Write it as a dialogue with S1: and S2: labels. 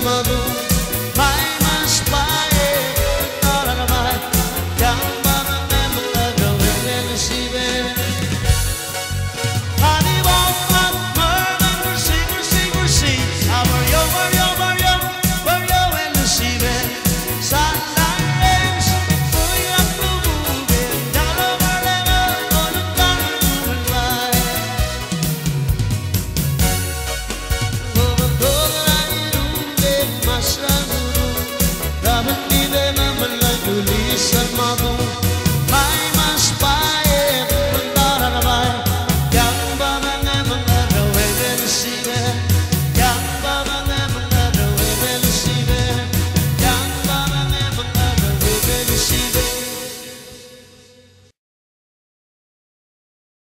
S1: madu mai mas pae tara mai kamba me mulaga wen sibe ani bom bom murder see our yo wen sibe sunrise for you move dalo male on kan vai Masranguru, Raman Dive Mamalaguli Sarmadu.